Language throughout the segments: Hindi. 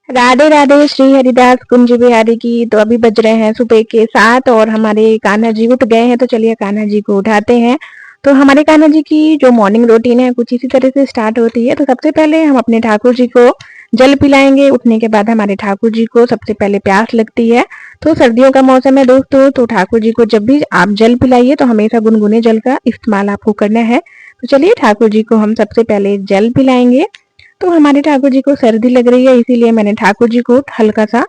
राधे राधे। श्री हरिदास कुंज बिहारी की। तो अभी बज रहे हैं सुबह के 7 और हमारे कान्हा जी उठ गए हैं, तो चलिए कान्हा जी को उठाते हैं। तो हमारे कान्हा जी की जो मॉर्निंग रूटीन है कुछ इसी तरह से स्टार्ट होती है। तो सबसे पहले हम अपने ठाकुर जी को जल पिलाएंगे। उठने के बाद हमारे ठाकुर जी को सबसे पहले प्यास लगती है। तो सर्दियों का मौसम है दोस्तों, तो ठाकुर जी को जब भी आप जल पिलाइए तो हमेशा गुनगुने जल का इस्तेमाल आपको करना है। तो चलिए ठाकुर जी को हम सबसे पहले जल पिलाएंगे। तो हमारे ठाकुर जी को सर्दी लग रही है, इसीलिए मैंने ठाकुर जी को हल्का सा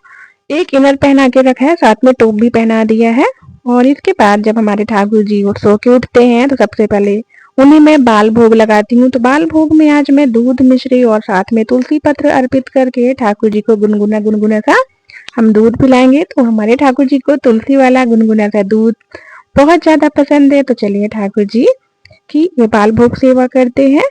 एक इनर पहना के रखा है, साथ में टोप भी पहना दिया है। और इसके बाद जब हमारे ठाकुर जी सो के उठते हैं तो सबसे पहले उन्हीं में बाल भोग लगाती हूँ। तो बाल भोग में आज मैं दूध मिश्री और साथ में तुलसी पत्र अर्पित करके ठाकुर जी को गुनगुना गुनगुना सा हम दूध पिलाएंगे। तो हमारे ठाकुर जी को तुलसी वाला गुनगुना सा दूध बहुत ज्यादा पसंद है। तो चलिए ठाकुर जी की ये बाल भोग सेवा करते हैं।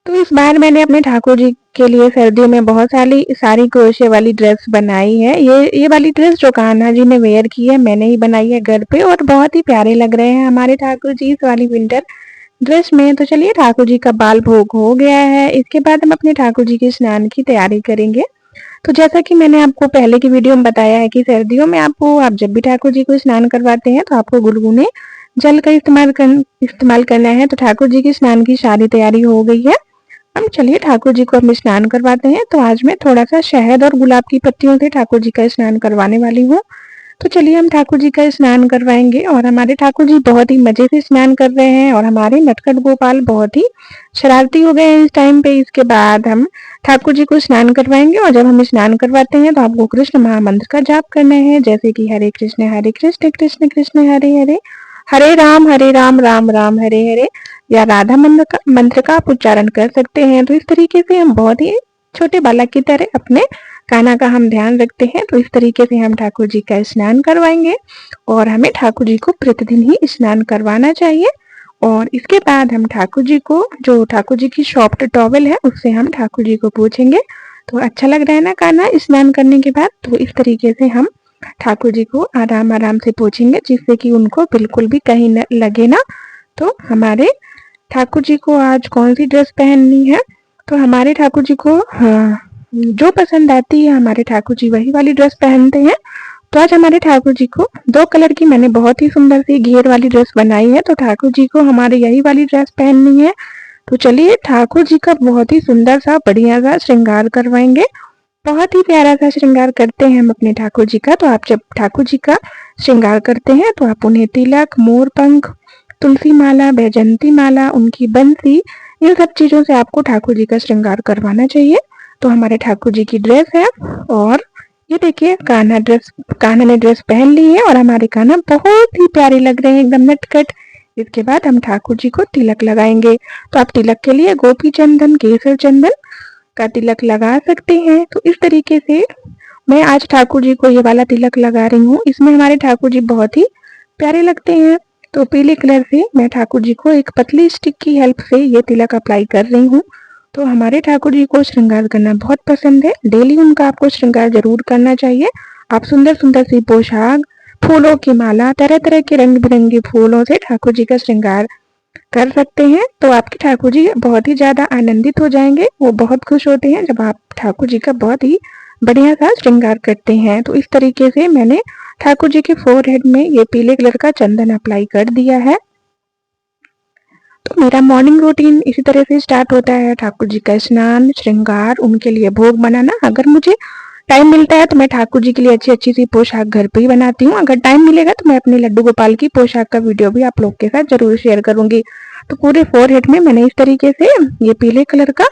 तो इस बार मैंने अपने ठाकुर जी के लिए सर्दियों में बहुत सारी क्रोशे वाली ड्रेस बनाई है। ये वाली ड्रेस जो कान्हा जी ने वेयर की है मैंने ही बनाई है घर पे, और बहुत ही प्यारे लग रहे हैं हमारे ठाकुर जी इस वाली विंटर ड्रेस में। तो चलिए ठाकुर जी का बाल भोग हो गया है, इसके बाद हम अपने ठाकुर जी के स्नान की तैयारी करेंगे। तो जैसा कि मैंने आपको पहले की वीडियो में बताया है कि सर्दियों में आप जब भी ठाकुर जी को स्नान करवाते हैं तो आपको गुनगुने जल का इस्तेमाल करना है। तो ठाकुर जी के स्नान की सारी तैयारी हो गई है। अब चलिए ठाकुर जी को हम स्नान करवाते हैं। तो आज मैं थोड़ा सा शहद और गुलाब की पत्तियों से ठाकुर जी का स्नान करवाने वाली हूँ। तो चलिए हम ठाकुर जी का स्नान करवाएंगे। और हमारे ठाकुर जी बहुत ही मजे से स्नान कर रहे हैं और हमारे नटखट गोपाल बहुत ही शरारती हो गए हैं इस टाइम पे। इसके बाद हम ठाकुर जी को स्नान करवाएंगे, और जब हम स्नान करवाते हैं तो आपको कृष्ण महामंत्र का जाप करना है, जैसे कि हरे कृष्ण कृष्ण कृष्ण हरे हरे, हरे राम राम राम हरे हरे, या राधा मंत्र का आप उच्चारण कर सकते हैं। तो इस तरीके से हम बहुत ही छोटे बालक की तरह अपने कान्हा का हम ध्यान रखते हैं। तो इस तरीके से हम ठाकुर जी का स्नान करवाएंगे, और हमें ठाकुर जी को प्रतिदिन ही स्नान करवाना चाहिए। और इसके बाद हम ठाकुर जी को जो ठाकुर जी की सॉफ्ट टॉवल है उससे हम ठाकुर जी को पूछेंगे। तो अच्छा लग रहा है ना कान्हा स्नान करने के बाद। तो इस तरीके से हम ठाकुर जी को आराम आराम से पूछेंगे, जिससे कि उनको बिल्कुल भी कहीं न लगे ना। तो हमारे ठाकुर जी को आज कौन सी ड्रेस पहननी है, तो हमारे ठाकुर जी को जो पसंद आती है हमारे ठाकुर जी वही वाली ड्रेस पहनते हैं। तो आज हमारे ठाकुर जी को 2 कलर की मैंने बहुत ही सुंदर सी घेर वाली ड्रेस बनाई है। तो ठाकुर जी को हमारे यही वाली ड्रेस पहननी है। तो चलिए ठाकुर जी का बहुत ही सुंदर सा बढ़िया सा श्रृंगार करवाएंगे। बहुत ही प्यारा सा श्रृंगार करते हैं हम अपने ठाकुर जी का। तो आप जब ठाकुर जी का श्रृंगार करते हैं तो आप उन्हें तिलक, मोर पंख, तुलसी माला, बैजंती माला, उनकी बंसी, इन सब चीजों से आपको ठाकुर जी का श्रृंगार करवाना चाहिए। तो हमारे ठाकुर जी की ड्रेस है, और ये देखिए कान्हा ने ड्रेस पहन ली है, और हमारे कान्हा बहुत ही प्यारे लग रहे हैं, एकदम नटखट। इसके बाद हम ठाकुर जी को तिलक लगाएंगे। तो आप तिलक के लिए गोपी चंदन, केसर चंदन का तिलक लगा सकते हैं। तो इस तरीके से मैं आज ठाकुर जी को ये वाला तिलक लगा रही हूँ। इसमें हमारे ठाकुर जी बहुत ही प्यारे लगते हैं। तो पीले कलर से मैं ठाकुर जी को एक पतली स्टिक की हेल्प से ये तिलक अप्लाई कर रही हूँ। तो हमारे ठाकुर जी को श्रृंगार करना बहुत पसंद है, डेली उनका आपको श्रृंगार जरूर करना चाहिए। आप सुंदर सुंदर सी पोशाक, फूलों की माला, तरह तरह के रंग बिरंगे फूलों से ठाकुर जी का श्रृंगार कर सकते हैं। तो आपके ठाकुर जी बहुत ही ज्यादा आनंदित हो जाएंगे। वो बहुत खुश होते हैं जब आप ठाकुर जी का बहुत ही बढ़िया सा श्रृंगार करते हैं। तो इस तरीके से मैंने ठाकुर जी के फोरहेड में ये पीले कलर का चंदन अप्लाई कर दिया है। तो मेरा मॉर्निंग रूटीन इसी तरह से स्टार्ट होता है। ठाकुर जी का स्नान, श्रृंगार, उनके लिए भोग बनाना। अगर मुझे टाइम मिलता है तो मैं ठाकुर जी के लिए अच्छी अच्छी सी पोशाक घर पे ही बनाती हूँ। अगर टाइम मिलेगा तो मैं अपने लड्डू गोपाल की पोशाक का वीडियो भी आप लोग के साथ जरूर शेयर करूंगी। तो पूरे फोरहेड में मैंने इस तरीके से ये पीले कलर का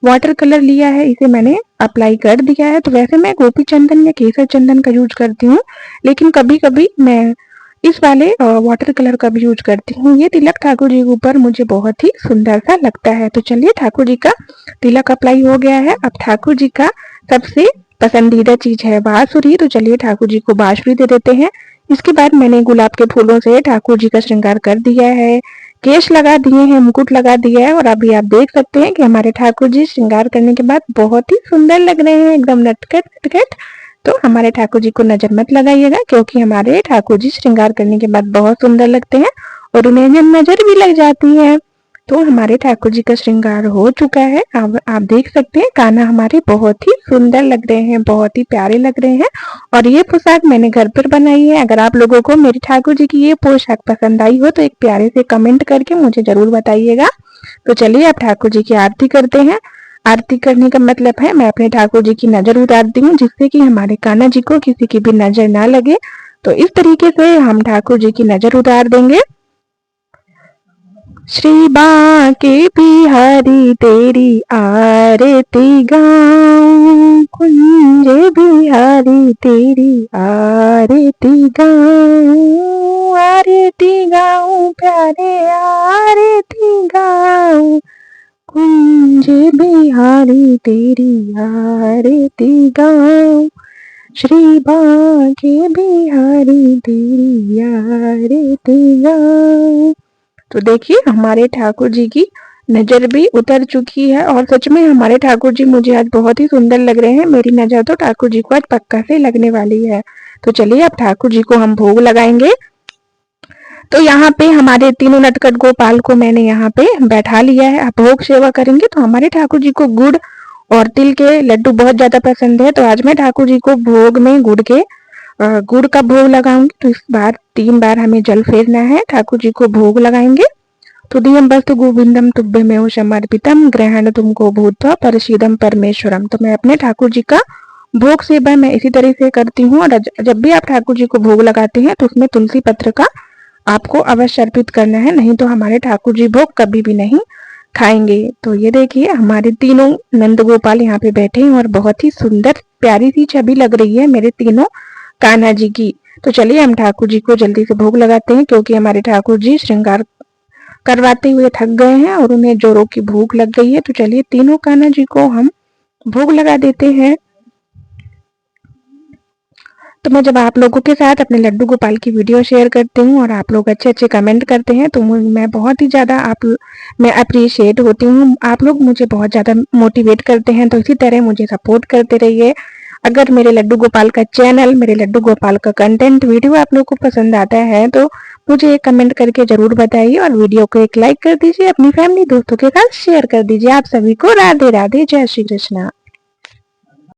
वाटर कलर लिया है, इसे मैंने अप्लाई कर दिया है। तो वैसे मैं गोपी चंदन या केसर चंदन का यूज करती हूँ, लेकिन कभी कभी मैं इस वाले वाटर कलर का भी यूज करती हूँ। ये तिलक ठाकुर जी के ऊपर मुझे बहुत ही सुंदर सा लगता है। तो चलिए ठाकुर जी का तिलक अप्लाई हो गया है। अब ठाकुर जी का सबसे पसंदीदा चीज है बांसुरी। तो चलिए ठाकुर जी को बांसुरी दे देते हैं। इसके बाद मैंने गुलाब के फूलों से ठाकुर जी का श्रृंगार कर दिया है, केश लगा दिए हैं, मुकुट लगा दिया है, और अभी आप देख सकते हैं कि हमारे ठाकुर जी श्रृंगार करने के बाद बहुत ही सुंदर लग रहे हैं, एकदम नटखट नटखट। तो हमारे ठाकुर जी को नजर मत लगाइएगा, क्योंकि हमारे ठाकुर जी श्रृंगार करने के बाद बहुत सुंदर लगते हैं और उन्हें जब नजर भी लग जाती है। तो हमारे ठाकुर जी का श्रृंगार हो चुका है। अब आप देख सकते हैं कान्हा हमारे बहुत ही सुंदर लग रहे हैं, बहुत ही प्यारे लग रहे हैं। और ये पोशाक मैंने घर पर बनाई है। अगर आप लोगों को मेरे ठाकुर जी की ये पोशाक पसंद आई हो तो एक प्यारे से कमेंट करके मुझे जरूर बताइएगा। तो चलिए अब ठाकुर जी की आरती करते हैं। आरती करने का मतलब है मैं अपने ठाकुर जी की नजर उतारती हूँ, जिससे कि हमारे कान्हा जी को किसी की भी नजर ना लगे। तो इस तरीके से हम ठाकुर जी की नजर उतार देंगे। श्री बांके बिहारी तेरी आरती गाऊं, कुंज बिहारी तेरी आरती गाऊं, आरती गाऊं प्यारे आरती गाऊं, कुंज बिहारी तेरी आरती गाऊं, श्री बांके बिहारी तेरी आरती गाऊं। तो देखिए हमारे ठाकुर जी की नजर भी उतर चुकी है और सच में हमारे ठाकुर जी मुझे आज बहुत ही सुंदर लग रहे हैं। मेरी नजर तो ठाकुर जी को आज पक्का से लगने वाली है। तो चलिए अब ठाकुर जी को हम भोग लगाएंगे। तो यहाँ पे हमारे तीनों नटखट गोपाल को मैंने यहाँ पे बैठा लिया है। अब भोग सेवा करेंगे। तो हमारे ठाकुर जी को गुड़ और तिल के लड्डू बहुत ज्यादा पसंद है। तो आज मैं ठाकुर जी को भोग में गुड़ का भोग लगाऊंगी। तो इस बार 3 बार हमें जल फेरना है। ठाकुर जी को भोग लगाएंगे। तुदीयं वस्तु गोविंदम तुभ्यमेव समर्पितम ग्रहण तुमको भूत्वा परसीदम परमेश्वरम। तो मैं अपने ठाकुर जी का भोग सेवा मैं इसी तरह से करती हूँ। और जब भी आप ठाकुर जी को भोग लगाते हैं तो उसमें तुलसी पत्र का आपको अवश्य अर्पित करना है, नहीं तो हमारे ठाकुर जी भोग कभी भी नहीं खाएंगे। तो ये देखिए हमारे तीनों नंद गोपाल यहाँ पे बैठे हैं और बहुत ही सुंदर प्यारी सी छवि लग रही है मेरे तीनों कान्हा जी की। तो चलिए हम ठाकुर जी को जल्दी से भोग लगाते हैं, क्योंकि हमारे ठाकुर जी श्रृंगार करवाते हुए थक गए हैं और उन्हें जोरों की भूख लग गई है। तो चलिए तीनों कान्हा जी को हम भोग लगा देते हैं। तो मैं जब आप लोगों के साथ अपने लड्डू गोपाल की वीडियो शेयर करती हूँ और आप लोग अच्छे अच्छे कमेंट करते हैं तो मैं बहुत ही ज़्यादा मैं अप्रिशिएट होती हूँ। आप लोग मुझे बहुत ज़्यादा मोटिवेट करते हैं। तो इसी तरह मुझे सपोर्ट करते रहिए। अगर मेरे लड्डू गोपाल का चैनल, मेरे लड्डू गोपाल का कंटेंट वीडियो आप लोग को पसंद आता है तो मुझे एक कमेंट करके जरूर बताइए और वीडियो को एक लाइक कर दीजिए। अपनी फैमिली दोस्तों के साथ शेयर कर दीजिए। आप सभी को राधे राधे, जय श्री कृष्णा।